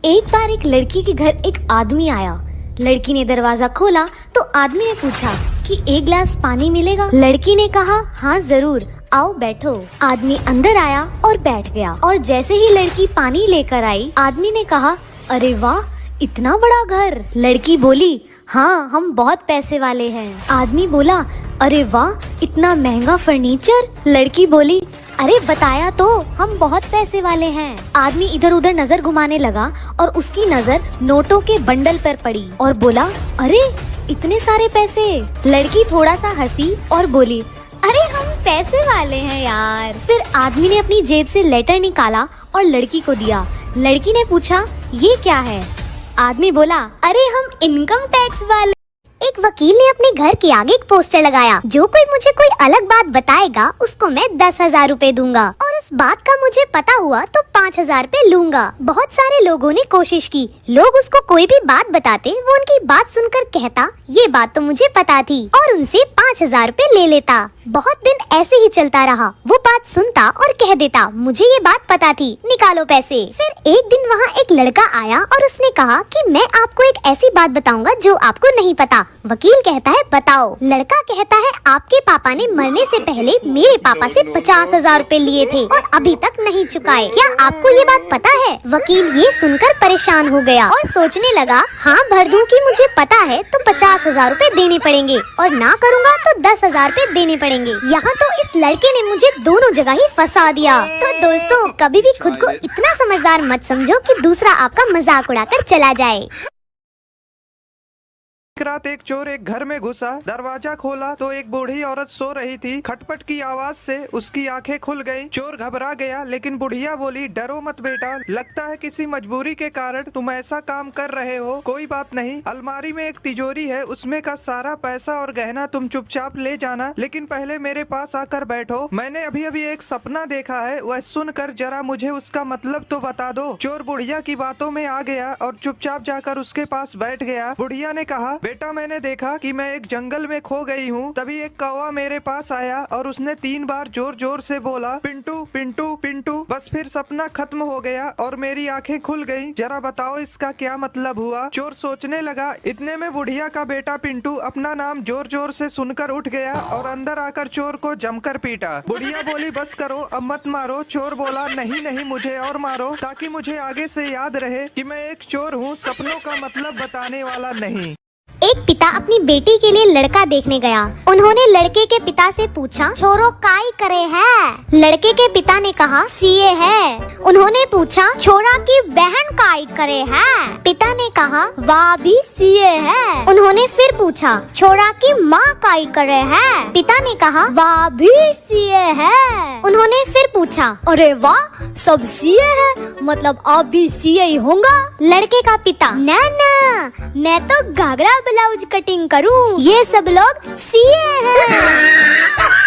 एक बार एक लड़की के घर एक आदमी आया। लड़की ने दरवाजा खोला तो आदमी ने पूछा कि एक गिलास पानी मिलेगा। लड़की ने कहा हाँ जरूर, आओ बैठो। आदमी अंदर आया और बैठ गया और जैसे ही लड़की पानी लेकर आई, आदमी ने कहा अरे वाह, इतना बड़ा घर। लड़की बोली हाँ, हम बहुत पैसे वाले हैं। आदमी बोला अरे वाह, इतना महंगा फर्नीचर। लड़की बोली अरे बताया तो, हम बहुत पैसे वाले हैं। आदमी इधर उधर नजर घुमाने लगा और उसकी नजर नोटों के बंडल पर पड़ी और बोला अरे इतने सारे पैसे। लड़की थोड़ा सा हंसी और बोली अरे हम पैसे वाले हैं यार। फिर आदमी ने अपनी जेब से लेटर निकाला और लड़की को दिया। लड़की ने पूछा ये क्या है? आदमी बोला अरे हम इनकम टैक्स वाले। एक वकील ने अपने घर के आगे एक पोस्टर लगाया, जो कोई मुझे कोई अलग बात बताएगा उसको मैं 10,000 रूपए दूंगा और उस बात का मुझे पता हुआ तो 5,000 रूपए लूंगा। बहुत सारे लोगों ने कोशिश की, लोग उसको कोई भी बात बताते वो उनकी बात सुनकर कहता ये बात तो मुझे पता थी और उनसे 5,000 रूपए ले लेता। बहुत दिन ऐसे ही चलता रहा, वो बात सुनता और कह देता मुझे ये बात पता थी, निकालो पैसे। फिर एक दिन वहाँ एक लड़का आया और उसने कहा कि मैं आपको एक ऐसी बात बताऊंगा जो आपको नहीं पता। वकील कहता है बताओ। लड़का कहता है आपके पापा ने मरने से पहले मेरे पापा से 50,000 रूपए लिए थे और अभी तक नहीं चुकाए, क्या आपको ये बात पता है? वकील ये सुनकर परेशान हो गया और सोचने लगा हाँ भर दूं कि मुझे पता है तो 50,000 रूपए देने पड़ेंगे और ना करूँगा तो 10,000 रूपए देने पड़ेंगे। यहाँ तो इस लड़के ने मुझे दोनों जगह ही फंसा दिया। तो दोस्तों, कभी भी खुद को इतना समझदार मत समझो कि दूसरा आपका मजाक उड़ाकर चला जाए। एक रात एक चोर एक घर में घुसा, दरवाजा खोला तो एक बूढ़ी औरत सो रही थी। खटपट की आवाज से उसकी आंखें खुल गईं। चोर घबरा गया, लेकिन बुढ़िया बोली डरो मत बेटा, लगता है किसी मजबूरी के कारण तुम ऐसा काम कर रहे हो। कोई बात नहीं, अलमारी में एक तिजोरी है, उसमें का सारा पैसा और गहना तुम चुपचाप ले जाना, लेकिन पहले मेरे पास आकर बैठो। मैंने अभी अभी एक सपना देखा है, वह सुनकर जरा मुझे उसका मतलब तो बता दो। चोर बुढ़िया की बातों में आ गया और चुपचाप जाकर उसके पास बैठ गया। बुढ़िया ने कहा बेटा, मैंने देखा कि मैं एक जंगल में खो गई हूँ। तभी एक कौवा मेरे पास आया और उसने 3 बार जोर जोर से बोला पिंटू पिंटू पिंटू। बस फिर सपना खत्म हो गया और मेरी आंखें खुल गईं। जरा बताओ इसका क्या मतलब हुआ? चोर सोचने लगा। इतने में बुढ़िया का बेटा पिंटू अपना नाम जोर जोर से सुनकर उठ गया और अंदर आकर चोर को जमकर पीटा। बुढ़िया बोली बस करो, अब मत मारो। चोर बोला नहीं नहीं, मुझे और मारो, ताकि मुझे आगे से याद रहे कि मैं एक चोर हूँ, सपनों का मतलब बताने वाला नहीं। एक पिता अपनी बेटी के लिए लड़का देखने गया। उन्होंने लड़के के पिता से पूछा छोरो काई करे है? लड़के के पिता ने कहा सीए है। उन्होंने पूछा छोरा की बहन काई करे है? पिता ने कहा वाह भी सीए है। उन्होंने फिर पूछा छोरा की माँ काई करे है? पिता ने कहा वाह भी सीए है। उन्होंने फिर पूछा अरे वाह, सब सीए है, मतलब आप भी सीए ही होगा? लड़के का पिता ना ना, मैं तो घाघरा ब्लाउज कटिंग करूं, ये सब लोग सीए हैं।